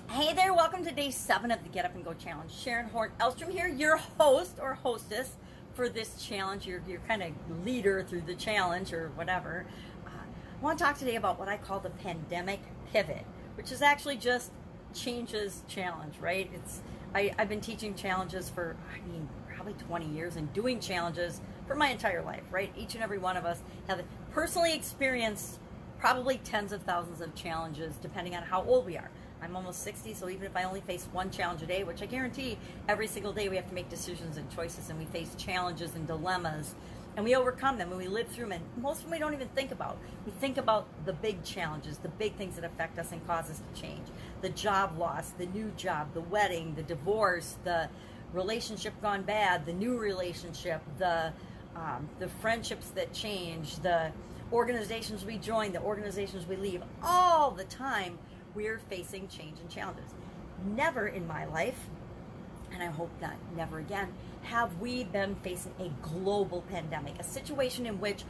Hey there, welcome to day 7 of the Get Up and Go Challenge. Sharon Horne-Ellstrom here, your host or hostess for this challenge. You're kind of leader through the challenge or whatever. I want to talk today about what I call the pandemic pivot, which is actually just changes challenge, right? I've been teaching challenges for, probably 20 years and doing challenges for my entire life, right? Each and every one of us have personally experienced probably tens of thousands of challenges depending on how old we are. I'm almost 60, so even if I only face one challenge a day, which I guarantee every single day we have to make decisions and choices, and we face challenges and dilemmas, and we overcome them and we live through them, and most of them we don't even think about. We think about the big challenges, the big things that affect us and cause us to change. The job loss, the new job, the wedding, the divorce, the relationship gone bad, the new relationship, the friendships that change, the organizations we join, the organizations we leave. All the time we're facing change and challenges. Never in my life, and I hope not never again, have we been facing a global pandemic, a situation in which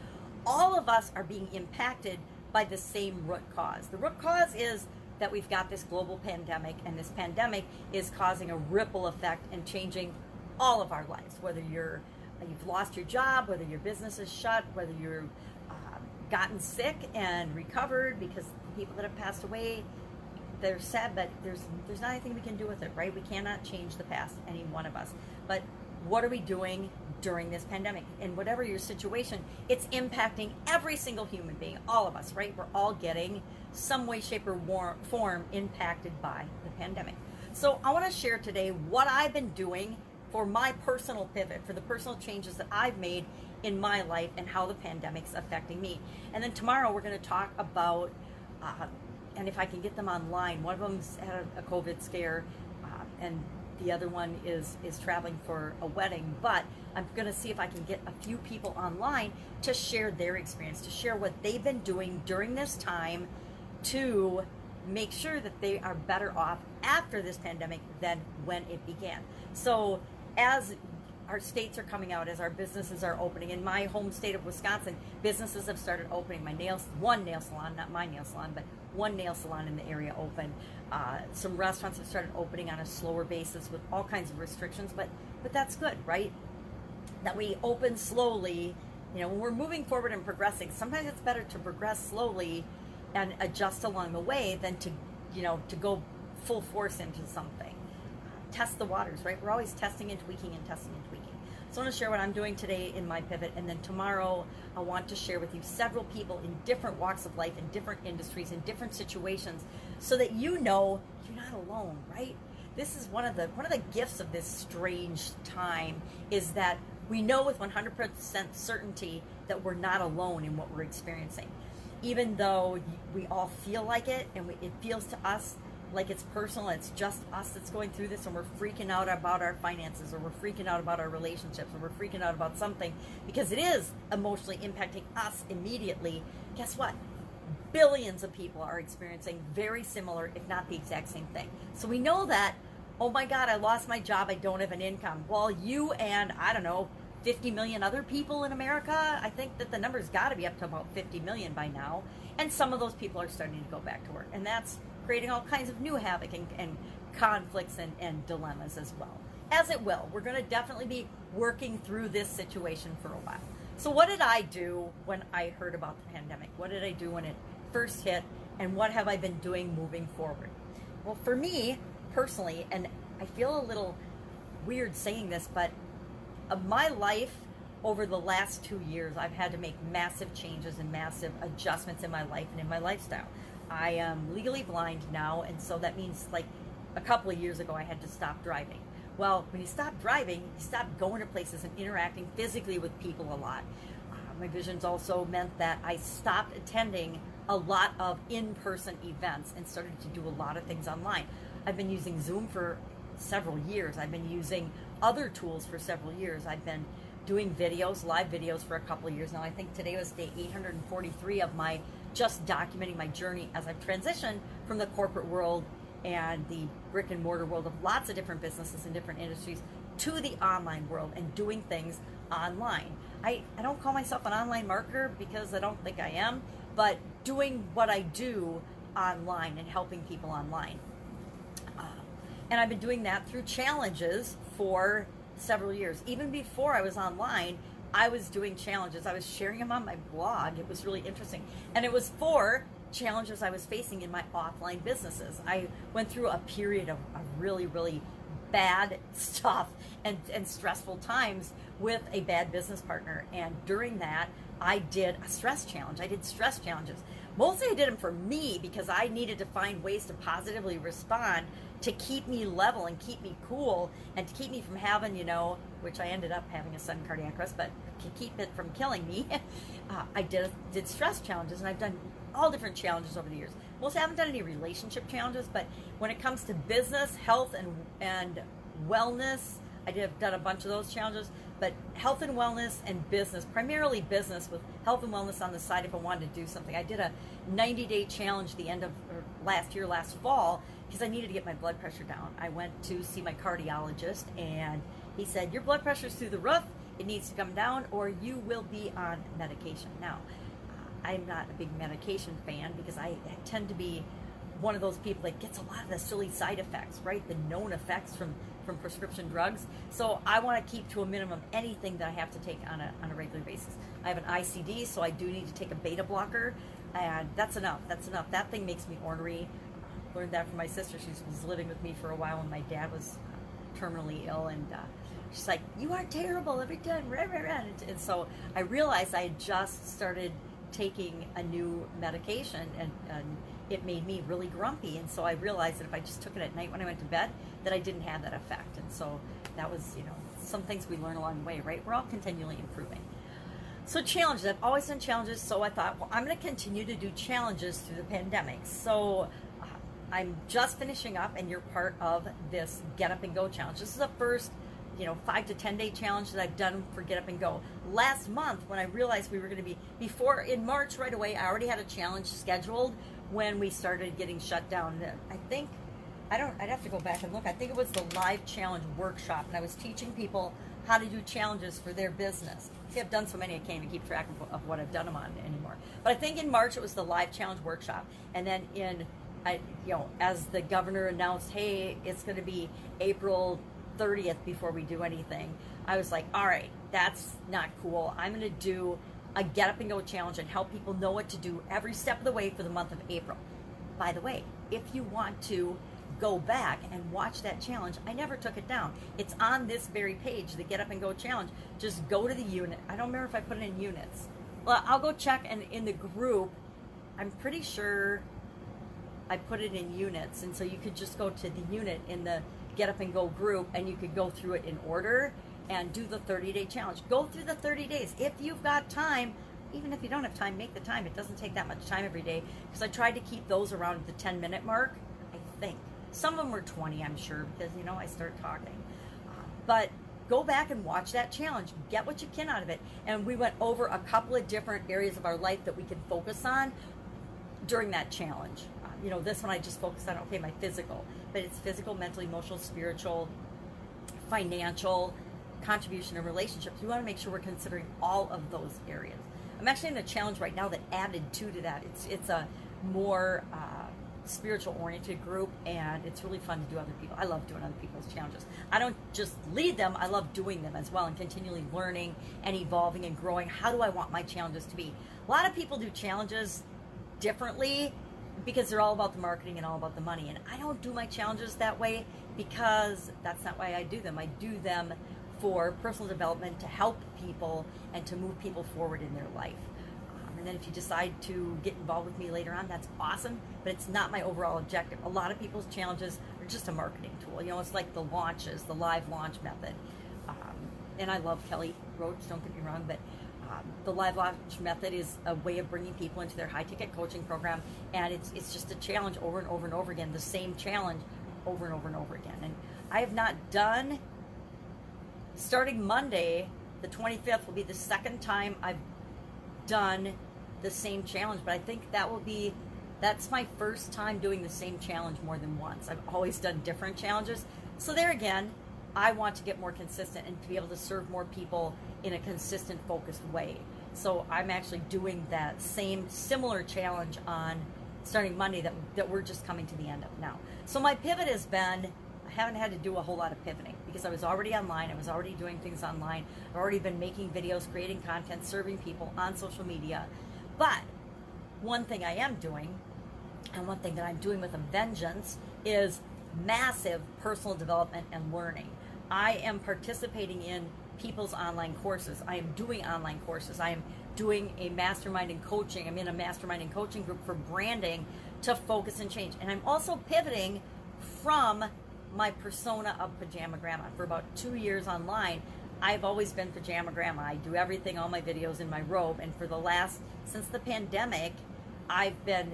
all of us are being impacted by the same root cause. The root cause is that we've got this global pandemic, and this pandemic is causing a ripple effect and changing all of our lives, whether you've lost your job, whether your business is shut, whether you've gotten sick and recovered, because people that have passed away, they're sad, but there's not anything we can do with it, right? We cannot change the past, any one of us. But what are we doing during this pandemic? And whatever your situation, it's impacting every single human being, all of us, right? We're all getting some way, shape, or form impacted by the pandemic. So I want to share today what I've been doing for my personal pivot, for the personal changes that I've made in my life and how the pandemic's affecting me. And then tomorrow we're going to talk about and if I can get them online. One of them's had a COVID scare, and the other one is traveling for a wedding. But I'm going to see if I can get a few people online to share their experience, to share what they've been doing during this time to make sure that they are better off after this pandemic than when it began. So as our states are coming out, as our businesses are opening, in my home state of Wisconsin, businesses have started opening. One nail salon, not my nail salon, but one nail salon in the area open. Some restaurants have started opening on a slower basis with all kinds of restrictions, but that's good, right? That we open slowly. When we're moving forward and progressing, sometimes it's better to progress slowly and adjust along the way than to go full force into something. Test the waters, right? We're always testing and tweaking and testing and tweaking. So I want to share what I'm doing today in my pivot, and then tomorrow I want to share with you several people in different walks of life, in different industries, in different situations, so that you know you're not alone, right? This is one of the gifts of this strange time, is that we know with 100% certainty that we're not alone in what we're experiencing. Even though we all feel like it, and it feels to us like it's personal, it's just us that's going through this, and we're freaking out about our finances, or we're freaking out about our relationships, or we're freaking out about something because it is emotionally impacting us immediately. Guess what? Billions of people are experiencing very similar, if not the exact same thing. So we know that, oh my God, I lost my job, I don't have an income. Well, you and, 50 million other people in America, I think that the number's got to be up to about 50 million by now. And some of those people are starting to go back to work. And that's creating all kinds of new havoc and conflicts and dilemmas as well. As it will. We're going to definitely be working through this situation for a while. So what did I do when I heard about the pandemic? What did I do when it first hit? And what have I been doing moving forward? Well, for me, personally, and I feel a little weird saying this, but of my life over the last 2 years, I've had to make massive changes and massive adjustments in my life and in my lifestyle. I am legally blind now, and so that means like a couple of years ago I had to stop driving. Well, when you stop driving, you stop going to places and interacting physically with people a lot. My visions also meant that I stopped attending a lot of in-person events and started to do a lot of things online. I've been using Zoom for several years. I've been using other tools for several years. I've been doing videos, live videos, for a couple of years now. I think today was day 843 of my just documenting my journey as I've transitioned from the corporate world and the brick and mortar world of lots of different businesses and different industries to the online world and doing things online. I don't call myself an online marketer because I don't think I am, but doing what I do online and helping people online. And I've been doing that through challenges for several years. Even before I was online, I was doing challenges. I was sharing them on my blog. It was really interesting. And it was for challenges I was facing in my offline businesses. I went through a period of really, really bad stuff and stressful times with a bad business partner. And during that, I did a stress challenge. I did stress challenges. Mostly I did them for me because I needed to find ways to positively respond to keep me level and keep me cool and to keep me from having, which I ended up having a sudden cardiac arrest, but to keep it from killing me, I did stress challenges, and I've done all different challenges over the years. Most haven't done any relationship challenges, but when it comes to business, health, and wellness, I've done a bunch of those challenges. But health and wellness and business, primarily business with health and wellness on the side if I wanted to do something. I did a 90-day challenge the end of last fall, because I needed to get my blood pressure down. I went to see my cardiologist, and he said, your blood pressure's through the roof. It needs to come down or you will be on medication. Now, I'm not a big medication fan because I tend to be one of those people that gets a lot of the silly side effects, right? The known effects from prescription drugs. So I want to keep to a minimum anything that I have to take on a regular basis. I have an ICD, so I do need to take a beta blocker, and that's enough. That thing makes me ornery. Learned that from my sister. She was living with me for a while when my dad was terminally ill, and she's like, you are terrible every time. And so I realized I had just started taking a new medication, and it made me really grumpy. And so I realized that if I just took it at night when I went to bed, that I didn't have that effect. And so that was, some things we learn along the way, right? We're all continually improving. So challenges, I've always done challenges. So I thought, well, I'm going to continue to do challenges through the pandemic. So I'm just finishing up, and you're part of this Get Up and Go challenge. This is the first 5 to 10 day challenge that I've done for Get Up and Go. Last month, when I realized we were going to be, in March right away, I already had a challenge scheduled when we started getting shut down. I'd have to go back and look. I think it was the live challenge workshop, and I was teaching people how to do challenges for their business. See, I've done so many, I can't even keep track of what I've done them on anymore. But I think in March it was the live challenge workshop, and then as the governor announced, hey, it's going to be April 30th before we do anything, I was like, all right, that's not cool. I'm going to do a Get Up and Go challenge and help people know what to do every step of the way for the month of April. By the way, if you want to go back and watch that challenge, I never took it down. It's on this very page, the Get Up and Go challenge. Just go to the unit. I don't remember if I put it in units. Well, I'll go check, and in the group, I'm pretty sure I put it in units, and so you could just go to the unit in the Get Up and Go group, and you could go through it in order and do the 30-day challenge. Go through the 30 days. If you've got time, even if you don't have time, make the time. It doesn't take that much time every day, because I tried to keep those around the 10-minute mark, I think. Some of them were 20, I'm sure, because, I start talking. But go back and watch that challenge. Get what you can out of it. And we went over a couple of different areas of our life that we could focus on during that challenge. This one I just focused on, my physical. But it's physical, mental, emotional, spiritual, financial, contribution, and relationships. We want to make sure we're considering all of those areas. I'm actually in a challenge right now that added to that. It's a more spiritual oriented group, and it's really fun to do other people. I love doing other people's challenges. I don't just lead them, I love doing them as well, and continually learning and evolving and growing. How do I want my challenges to be? A lot of people do challenges differently because they're all about the marketing and all about the money, and I don't do my challenges that way because that's not why I do them. I do them for personal development, to help people and to move people forward in their life. And then if you decide to get involved with me later on, that's awesome, but it's not my overall objective. A lot of people's challenges are just a marketing tool. It's like the launches, the live launch method. And I love Kelly Roach, don't get me wrong, but the live launch method is a way of bringing people into their high-ticket coaching program, and it's just a challenge over and over and over again, the same challenge over and over and over again. And I have not done, starting Monday, the 25th will be the second time I've done the same challenge, but I think that's my first time doing the same challenge more than once. I've always done different challenges. So there again, I want to get more consistent and to be able to serve more people in a consistent, focused way. So I'm actually doing that similar challenge on starting Monday that we're just coming to the end of now. So my pivot has been, I haven't had to do a whole lot of pivoting because I was already online. I was already doing things online. I've already been making videos, creating content, serving people on social media. But one thing I am doing, and one thing that I'm doing with a vengeance, is massive personal development and learning. I am participating in people's online courses. I am doing online courses. I am doing a mastermind and coaching. I'm in a mastermind and coaching group for branding to focus and change. And I'm also pivoting from my persona of Pajama Grandma. For about 2 years online, I've always been Pajama Grandma. I do everything, all my videos in my robe. And for the last, since the pandemic, I've been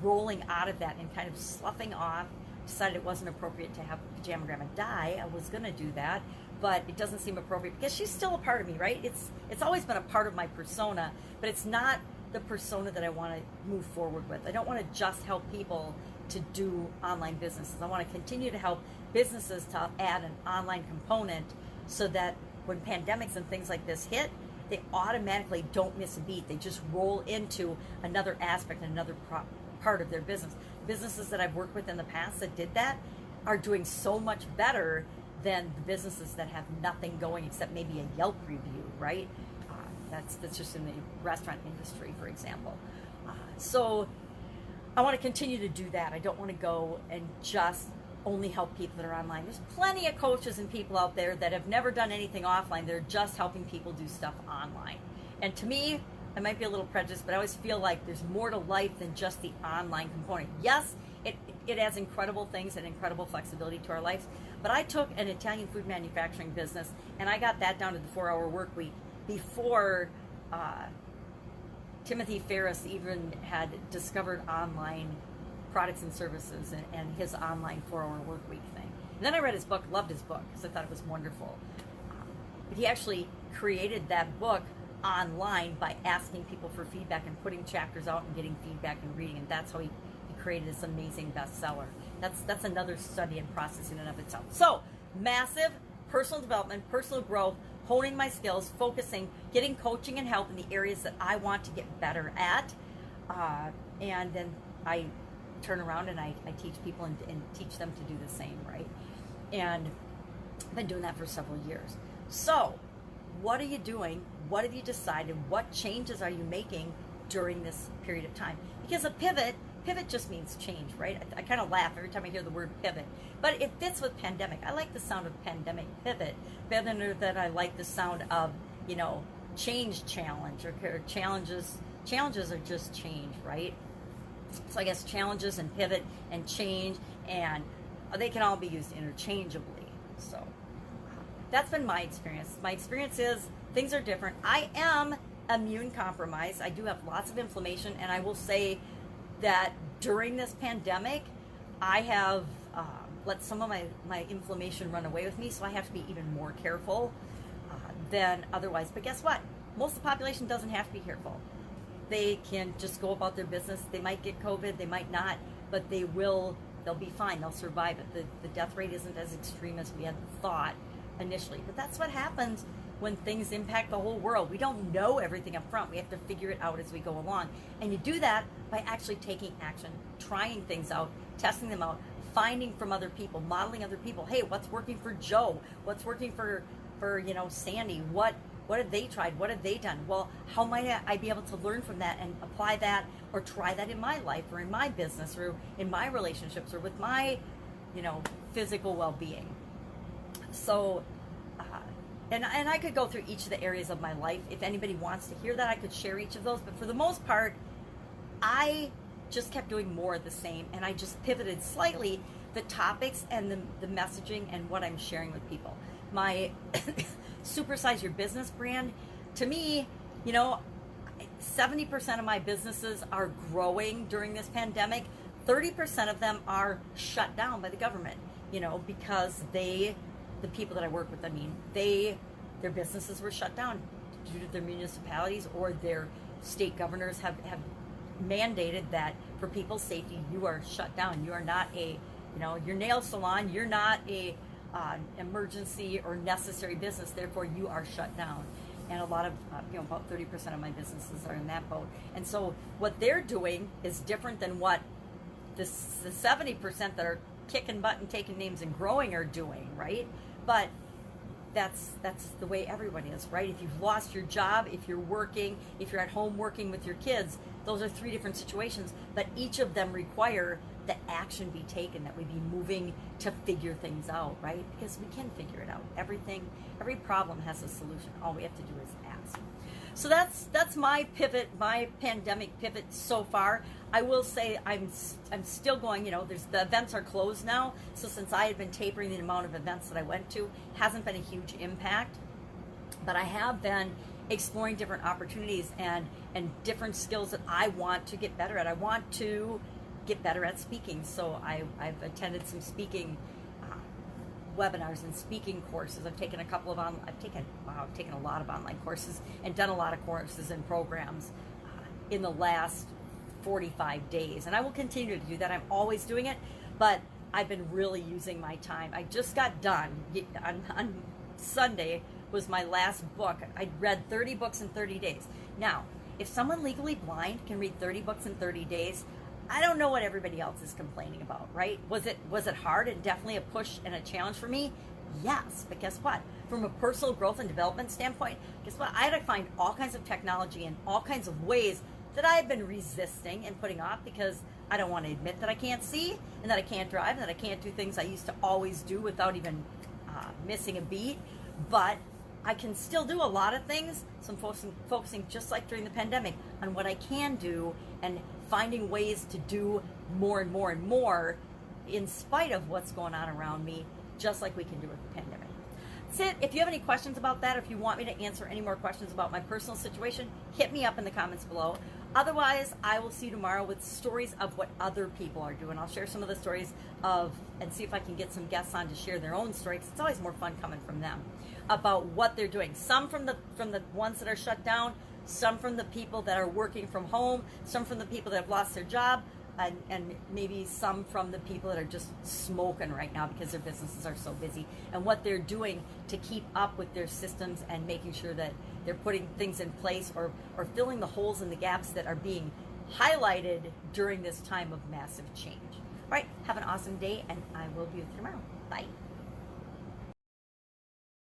rolling out of that and kind of sloughing off. Decided it wasn't appropriate to have Pajama Grandma die. I was going to do that, but it doesn't seem appropriate because she's still a part of me, right? It's always been a part of my persona, but it's not the persona that I want to move forward with. I don't want to just help people to do online businesses. I want to continue to help businesses to add an online component so that when pandemics and things like this hit, they automatically don't miss a beat. They just roll into another aspect, another part of their business. Businesses that I've worked with in the past that did that are doing so much better than the businesses that have nothing going except maybe a Yelp review, right? That's just in the restaurant industry, for example. So I want to continue to do that. I don't want to go and just only help people that are online. There's plenty of coaches and people out there that have never done anything offline. They're just helping people do stuff online. And to me, I might be a little prejudiced, but I always feel like there's more to life than just the online component. Yes, it adds incredible things and incredible flexibility to our lives, but I took an Italian food manufacturing business and I got that down to the 4-hour work week before Timothy Ferriss even had discovered online products and services and his online 4-hour work week thing. And then I read his book, loved his book, because I thought it was wonderful. But he actually created that book online by asking people for feedback and putting chapters out and getting feedback and reading, and that's how he created this amazing bestseller. That's another study and process in and of itself. So massive personal development, personal growth, honing my skills, focusing, getting coaching and help in the areas that I want to get better at, and then I turn around and I teach people and teach them to do the same, right? And I've been doing that for several years. So what are you doing? What have you decided? What changes are you making during this period of time? Because a pivot just means change, right? I kind of laugh every time I hear the word pivot, but it fits with pandemic. I like the sound of pandemic pivot better than I like the sound of, change challenge or challenges. Challenges are just change, right? So I guess challenges and pivot and change, and they can all be used interchangeably. So that's been my experience. My experience is things are different. I am immune compromised. I do have lots of inflammation, and I will say that during this pandemic, I have let some of my inflammation run away with me, so I have to be even more careful than otherwise. But guess what? Most of the population doesn't have to be careful. They can just go about their business. They might get COVID, they might not, but they'll be fine. They'll survive it. The death rate isn't as extreme as we had thought initially. But that's what happens when things impact the whole world. We don't know everything up front. We have to figure it out as we go along. And you do that by actually taking action, trying things out, testing them out, finding from other people, modeling other people. Hey, what's working for Joe? What's working for Sandy? What have they tried? What have they done? Well, how might I be able to learn from that and apply that or try that in my life or in my business or in my relationships or with my, physical well-being? So, and I could go through each of the areas of my life. If anybody wants to hear that, I could share each of those. But for the most part, I just kept doing more of the same, and I just pivoted slightly the topics and the messaging and what I'm sharing with people. My Supersize Your Business brand, to me, 70% of my businesses are growing during this pandemic. 30% of them are shut down by the government, because the people that I work with, their businesses were shut down due to their municipalities or their state governors have mandated that for people's safety, you are shut down. You are not your nail salon, you're not a emergency or necessary business, therefore you are shut down. and a lot of, about 30% of my businesses are in that boat. And so what they're doing is different than what the 70% that are kicking butt and taking names and growing are doing, right? But that's the way everybody is, right? If you've lost your job, if you're working, if you're at home working with your kids, those are three different situations, but each of them require that action be taken, that we be moving to figure things out, right? Because we can figure it out. Every problem has a solution. All we have to do is ask. So that's my pivot, my pandemic pivot so far. I will say I'm still going. The events are closed now. So since I had been tapering the amount of events that I went to, hasn't been a huge impact. But I have been exploring different opportunities and different skills that I want to get better at. I want to get better at speaking. So I've attended some speaking webinars and speaking courses. I've taken I've taken a lot of online courses and done a lot of courses and programs in the last 45 days. And I will continue to do that. I'm always doing it, but I've been really using my time. I just got done on Sunday was my last book. I read 30 books in 30 days. Now, if someone legally blind can read 30 books in 30 days, I don't know what everybody else is complaining about, right? Was it hard and definitely a push and a challenge for me? Yes, but guess what? From a personal growth and development standpoint, guess what? I had to find all kinds of technology and all kinds of ways that I've been resisting and putting off because I don't want to admit that I can't see and that I can't drive and that I can't do things I used to always do without even missing a beat. But I can still do a lot of things, so I'm focusing just like during the pandemic on what I can do and finding ways to do more and more and more in spite of what's going on around me, just like we can do with the pandemic. That's it. If you have any questions about that, or if you want me to answer any more questions about my personal situation, hit me up in the comments below. Otherwise, I will see you tomorrow with stories of what other people are doing. I'll share some of the stories and see if I can get some guests on to share their own stories. It's always more fun coming from them about what they're doing. Some from the ones that are shut down, some from the people that are working from home, some from the people that have lost their job, and maybe some from the people that are just smoking right now because their businesses are so busy, and what they're doing to keep up with their systems and making sure that they're putting things in place or filling the holes and the gaps that are being highlighted during this time of massive change. All right, have an awesome day, and I will be with you tomorrow. Bye.